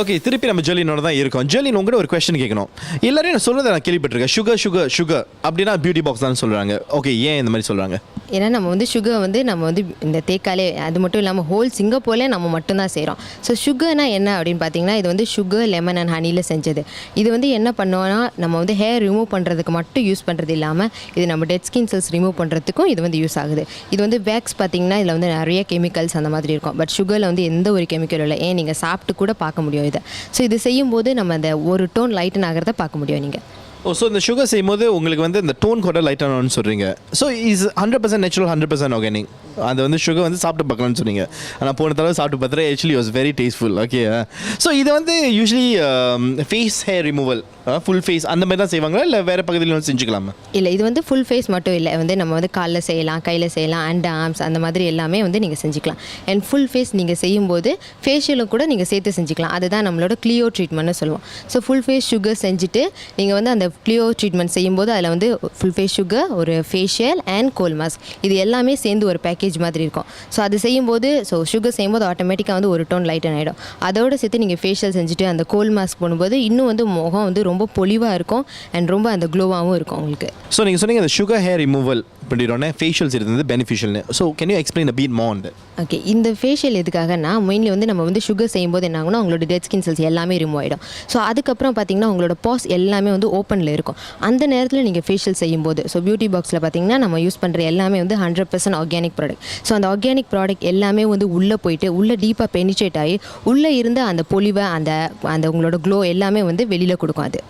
Okay, திருப்பி நம்ம ஜெர்லினோட தான் இருக்கோம். ஜெர்லின், உங்கள்கிட்ட ஒரு கொஸ்டின் கேட்கணும். எல்லாரும் நான் சொல்கிறத நான் கேள்விப்பட்டிருக்கேன், சுகர் சுகர் சுகர் அப்படின்னா பியூட்டி பாக்ஸ் தான் சொல்கிறாங்க. ஓகே, ஏன் இந்த மாதிரி சொல்கிறாங்க? ஏன்னா நம்ம வந்து சுகர் வந்து நம்ம வந்து இந்த தேக்காலே அது மட்டும் இல்லாமல் ஹோல் சிங்கப்பூர்லேயே நம்ம மட்டும்தான் செய்கிறோம். ஸோ சுகர்னா என்ன அப்படின்னு பார்த்தீங்கன்னா, இது வந்து சுகர் லெமன் அண்ட் ஹனியில் செஞ்சது. இது வந்து என்ன பண்ணோன்னா, நம்ம வந்து ஹேர் ரிமூவ் பண்ணுறதுக்கு மட்டும் யூஸ் பண்ணுறது இல்லாமல் இது நம்ம டெட் ஸ்கின் செல்ஸ் ரிமூவ் பண்ணுறதுக்கும் இது வந்து யூஸ் ஆகுது. இது வந்து வேக்ஸ் பார்த்தீங்கன்னா இதில் வந்து நிறைய கெமிக்கல்ஸ் அந்த மாதிரி இருக்கும். பட் சுகரில் வந்து எந்த ஒரு கெமிக்கலும் இல்லை. ஏன் நீங்கள் சாப்பிட்டு கூட பார்க்க முடியும் இதை. ஸோ இது செய்யும்போது நம்ம அந்த ஒரு டோன் லைட்டன் ஆகிறத பார்க்க முடியும் நீங்கள். ஸோ இந்த சுகர் செய்யும்போது உங்களுக்கு வந்து இந்த டோன் கூட லைட்டானு சொல்கிறீங்க. So is 100% natural, 100% organic. அது வந்து சுகர் வந்து சாப்பிட்டு பார்க்கலாம்னு சொன்னீங்க. ஆனால் போன தடவை சாப்பிட்டு பார்த்தா actually was very tasteful. Okay, so இது வந்து usually face hair removal, full face அந்த மாதிரி தான் செய்வாங்களா, இல்லை வேறு பகுதியில் வந்து செஞ்சுக்கலாமா? இல்லை, இது வந்து ஃபுல் ஃபேஸ் மட்டும் இல்லை. வந்து நம்ம வந்து காலில் செய்யலாம், கையில் செய்யலாம், அண்ட் ஆர்ம்ஸ் அந்த மாதிரி எல்லாமே வந்து நீங்கள் செஞ்சுக்கலாம். அண்ட் ஃபுல் ஃபேஸ் நீங்கள் செய்யும்போது ஃபேஷியலும் கூட நீங்கள் சேர்த்து செஞ்சுக்கலாம். அதுதான் நம்மளோட கிளியோ ட்ரீட்மெண்ட்னு சொல்லுவோம். ஸோ ஃபுல் ஃபேஸ் சுகர் செஞ்சுட்டு நீங்கள் வந்து அந்த கிளியோ ட்ரீட்மெண்ட் செய்யும்போது அதில் வந்து ஃபுல் ஃபேஸ் சுகர், ஒரு ஃபேஷியல் அண்ட் கோல் மாஸ்க், இது எல்லாமே சேர்ந்து ஒரு பேக்கேஜ் மாதிரி இருக்கும். ஸோ அது செய்யும்போது சுகர் செய்யும்போது ஆட்டோமேட்டிக்காக வந்து ஒரு டோன் லைட்டன் ஆகிடும். அதோடு சேர்த்து நீங்கள் ஃபேஷியல் செஞ்சுட்டு அந்த கோல் மாஸ்க் போடும்போது இன்னும் வந்து முகம் வந்து ரொம்ப பொலிவாக இருக்கும் அண்ட் ரொம்ப அந்த க்ளோவாகவும் இருக்கும் உங்களுக்கு. ஸோ நீங்கள் சொன்னீங்க அந்த சுகர் ஹேர் ரிமூவல் பண்ணிடுறோன்னே ஃபேஷியல்ஸ் இருந்தது பெனிஃபிஷியல்னு. So can you explain a bit more on that? Okay, இந்த ஃபேஷியல் எதுக்காகனா மெயின்லி வந்து நம்ம வந்து சுகர் செய்யும்போது என்ன ஆகும்னா உங்களோட டெட் ஸ்கின் செல்ஸ் எல்லாமே ரிமூவ் ஆகிடும். ஸோ அதுக்கப்புறம் பார்த்தீங்கன்னா உங்களோட பாஸ் எல்லாமே வந்து ஓப்பனில் இருக்கும். அந்த நேரத்தில் நீங்கள் ஃபேஷியல் செய்யும்போது பியூட்டி பாக்ஸில் பார்த்தீங்கன்னா நம்ம யூஸ் பண்ணுற எல்லாமே வந்து 100% ஆர்கானிக் ப்ராடக்ட். ஸோ அந்த ஆர்கானிக் ப்ராடக்ட் எல்லாமே வந்து உள்ளே போயிட்டு உள்ளே டீப்பாக பெனிட்ரேட் ஆகி உள்ளே இருந்த அந்த பொலிவை அந்த உங்களோட க்ளோ எல்லாமே வந்து வெளியில் கொடுக்கும் அது.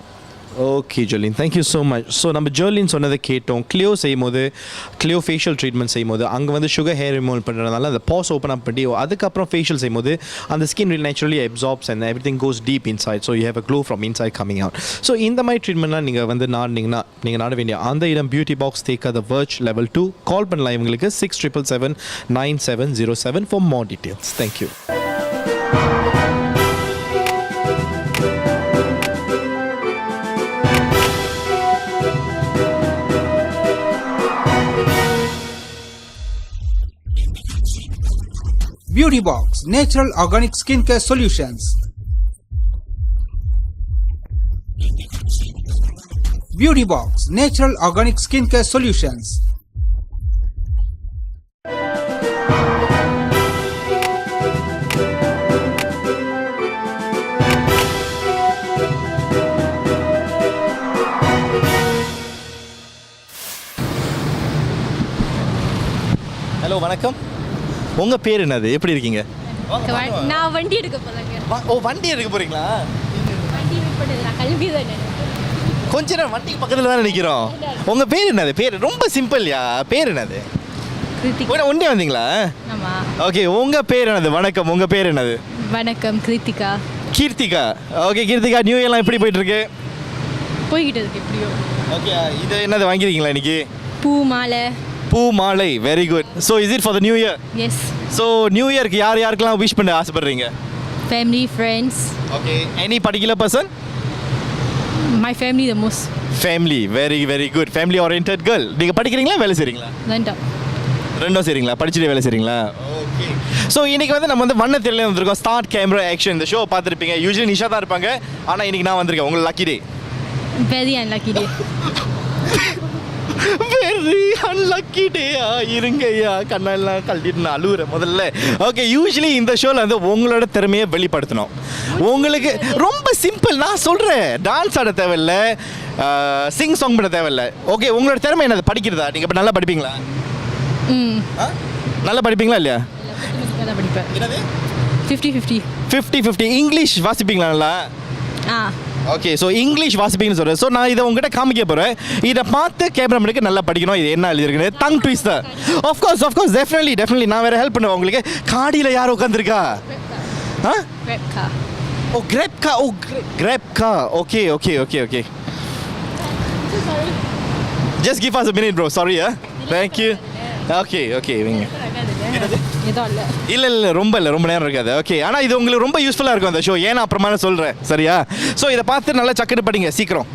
Okay Jerlin, thank you so much. So நம்ம ஜெர்லின் சொன்னதை கேட்டோம். கிளியோ செய்யும்போது, கிளியோ ஃபேஷியல் ட்ரீட்மெண்ட் செய்யும்போது அங்கே வந்து சுகர் ஹேர் ரிமூவ் பண்ணுறதுனால அந்த பாஸ் ஓப்பன் அப் பண்ணி அதுக்கப்புறம் ஃபேஷியல் செய்யும்போது அந்த skin will naturally absorbs and everything goes deep inside. So you have a glow from inside coming out. So இந்த மாதிரி ட்ரீட்மெண்ட்லாம் நீங்கள் வந்து நாடினீங்கன்னா நீங்கள் நாட வேண்டிய அந்த இடம் பியூட்டி பாக்ஸ் தேக்கா த வர்ச் லெவல் 2. கால் பண்ணலாம் இவங்களுக்கு 67779707 for more details. Thank you. Beauty Box Natural Organic Skincare Solutions. Beauty Box Natural Organic Skincare Solutions. Hello, வணக்கம். உங்கள் பேர் என்னது? எப்படி இருக்கீங்க? நான் வண்டி எடுக்க போகிறேங்க. ஓ, வண்டி எடுக்க போகிறீங்களா? வண்டி வெயிட் பண்ணுறது நான் கல்வி தானே. கொஞ்ச நேரம் வண்டிக்கு பக்கத்தில் தான் நிற்கிறோம். உங்கள் பேர் என்னது? பேர் ரொம்ப சிம்பிள்யா. பேர் என்னது? ஒன்றே வந்தீங்களா? ஆமாம். ஓகே, உங்கள் பேர் என்னது? வணக்கம், உங்கள் பேர் என்னது? வணக்கம், கிருத்திகா. கீர்த்திகா. ஓகே கீர்த்திகா, நியூ இயர்லாம் எப்படி போயிட்டுருக்கு? போய்கிட்டு இருக்கு எப்படியோ. ஓகே, இது என்னது வாங்கியிருக்கீங்களா இன்னைக்கு? பூ மாலை. பூ மாலை, very good. So is it for the new year? Yes. So new இயர்க்கு யாருக்கெல்லாம் விஷ் பண்ண ஆசைப்படுறீங்க? Family, friends. Okay, any particular person? My family the most. Family, very very good. Family oriented girl. நீங்கள் படிக்கிறீங்களா வேலை செய்கிறீங்களா? ரெண்டும் செய்கிறீங்களா? படிச்சுட்டு வேலை செய்கிறீங்களா? ஓகே. ஸோ இன்றைக்கி வந்து நம்ம வந்து வண்ணத்திரையில் வந்திருக்கோம். Start camera action. இந்த ஷோ பார்த்துருப்பீங்க. யூஸ்வலி நிஷா தான் இருப்பாங்க. ஆனால் இன்றைக்கி நான் வந்திருக்கேன். உங்களுக்கு lucky day. Very unlucky day. Very unlucky டேயா? இருங்கய்யா, கண்ணெல்லாம் கழட்டிட்டு நான் அழுகுறேன் முதல்ல. ஓகே, யூஸ்வலி இந்த ஷோவில் வந்து உங்களோட திறமையை வெளிப்படுத்தணும். உங்களுக்கு ரொம்ப சிம்பிள். நான் சொல்கிறேன், டான்ஸ் ஆட தேவையில்ல, சிங் சாங் பண்ண தேவையில்ல. ஓகே, உங்களோட திறமை என்னது? படிக்கிறதா? நீங்கள் இப்போ நல்லா படிப்பீங்களா? நல்லா படிப்பீங்களா இல்லையா? படிப்பேன். என்னது? 50-50. 50-50. இங்கிலீஷ் வாசிப்பீங்களா நல்லா? ஓகே, ஸோ இங்கிலீஷ் வாசிப்பீங்கன்னு சொல்கிறேன். ஸோ நான் இதை உங்ககிட்ட காமிக்க போகிறேன். இதை பார்த்து கேமராமேனுக்கு நல்லா படிக்கணும். இது என்ன எழுதிருக்குன்னு. Tongue twister. ஆஃப்கோர்ஸ் டெஃபினெட்லி நான் வேறு ஹெல்ப் பண்ணுவேன் உங்களுக்கு. காடியில் யார் உட்காந்துருக்கா? ஓ, கிரெப்கா. ஓ, கிரெப்கா. Okay. Just give us a minute bro. Sorry. Thank you. Okay வைங்க. இல்லை ரொம்ப நேரம் இருக்காது. ஓகே, ஆனால் இது உங்களுக்கு ரொம்ப யூஸ்ஃபுல்லாக இருக்கும் அந்த ஷோ. ஏன்னா அப்புறமா நான் சொல்கிறேன், சரியா? ஸோ இதை பார்த்து நல்லா சக்கன்னு படிங்க சீக்கிரம்.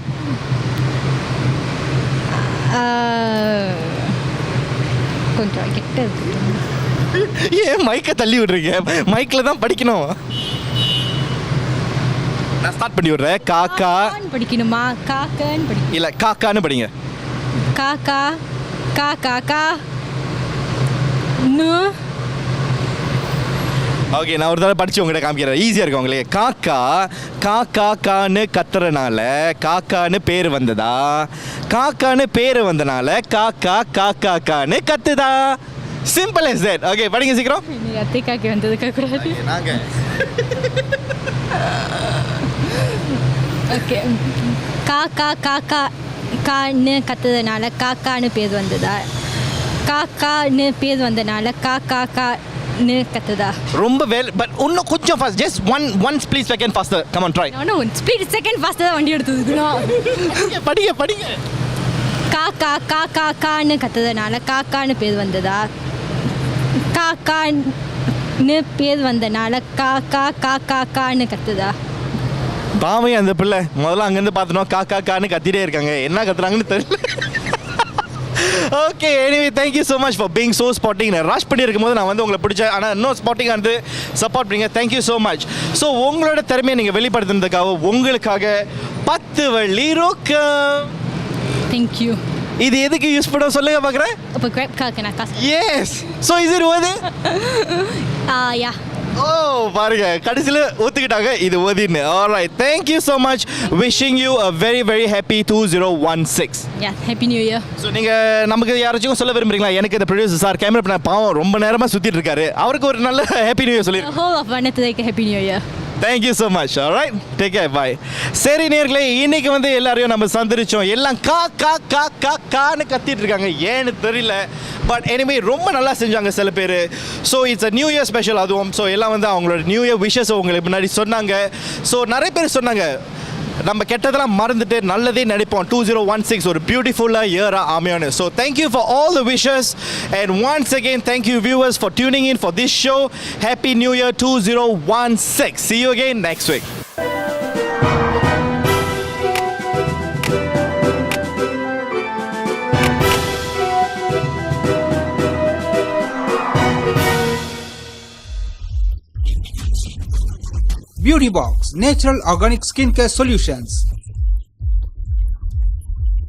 கொஞ்சம் கிட்ட இருக்கு. ஏன் மைக்கை தள்ளி விடுறீங்க? மைக்கில் தான் படிக்கணும். நான் ஸ்டார்ட் பண்ணி விடுறேன். காக்கா படிக்கணுமா? காக்கன்னு படிக்கணும். இல்லை காக்கான்னு படிங்க. காக்கா கா காக்கா நு. ஓகே, நான் ஒரு தடவை படித்து உங்கள்கிட்ட காமிக்கிறேன், ஈஸியாக இருக்கும் உங்களுக்கு. காக்கா காக்கான்னு கத்துறனால காக்கான்னு பேர் வந்ததா, காக்கான்னு பேர் வந்தனால காக்கா காக்கான்னு கத்துதா. Simple as that. ஓகே, படிங்க சீக்கிரம். அத்தை காக்கி வந்ததுக்கா கூடாது. நாங்கள் ஓகே. காக்கா காக்கா கான்னு கத்துறதுனால காக்கான்னு பேர் வந்ததா, காக்கான்னு பேர் வந்தனால காக்கான்னு கத்துதா. ரொம்ப வெல், பட் இன்னும் கொஞ்சம் fast. Just one split second faster. Come on try. நானும் ஒன் ஸ்பீட் செகண்ட் ஃபாஸ்ட்டாக தான் வண்டி எடுத்துக்கிறோம். படிங்க. காக்கான்னு கத்துறதுனால காக்கான்னு பேர் வந்ததா, காக்கான்னு பேர் வந்தனால காக்கான்னு கத்துதா. பாவே அந்த பிள்ளை முதல்ல அங்கேருந்து பார்த்தோம் காக்கான்னு கத்திட்டே இருக்காங்க, என்ன கத்துறாங்கன்னு தெரியல. Okay, anyway thank you so much for being so sporting. Rush பண்ணியிருக்கும் போது நான் வந்து உங்களை பிடிச்சேன், ஆனால் இன்னும் ஸ்பாட்டிங்காக வந்து சப்போர்ட் பண்ணுங்க. Thank you so much. ஸோ உங்களோட திறமையை நீங்கள் வெளிப்படுத்துனதுக்காக உங்களுக்காக 10 வெள்ளி ரொக்கம். தேங்க்யூ. இது எதுக்கு யூஸ் பண்ண சொல்லுங்க பார்க்குறேன். அப்போ கிராப் காக்கு நான் காசு. எஸ். ஸோ இஸ் இட் ஓது? யா. ஓ பாருங்க, கடைசியில் ஒத்துக்கிட்டாங்க இது ஓதின்னு. Alright, thank you so much. Wishing you a very very happy 2016. Yeah, happy new year. So நீங்கள் நமக்கு யாராச்சும் சொல்ல விரும்புறீங்களா? எனக்கு இந்த ப்ரொடியூசர் சார் கேமரா பண்ண பாவம் ரொம்ப நேரமாக சுற்றிட்டு இருக்காரு, அவருக்கு ஒரு நல்ல ஹாப்பி நியூ இயர் சொல்லி. ஹோல் ஆஃப் வண்ணத்துக்கு happy new year. Thank you so much. Alright, take care, bye. சரி நேர்களே, இன்னைக்கு வந்து எல்லாரையும் நம்ம சந்திரிச்சோம். எல்லாம் கான்னு கத்திட்டு இருக்காங்க, ஏன்னு தெரியல. பட் எனிவே ரொம்ப நல்லா செஞ்சாங்க சில பேர். So it's a new year special அதுவும். ஸோ எல்லாம் வந்து அவங்களோட நியூ இயர் விஷஸ் உங்களுக்கு முன்னாடி சொன்னாங்க. ஸோ நிறைய பேர் சொன்னாங்க நம்ம கெட்டதெல்லாம் மறந்துட்டு நல்லதே நினைப்போம், 2016 ஒரு பியூட்டிஃபுல்லாக இயராக அமையணும். So thank you for all the wishes and once again thank you viewers for tuning in for this show. Happy new year 2016. See you again next week. Beauty Box Natural Organic Skincare Solutions.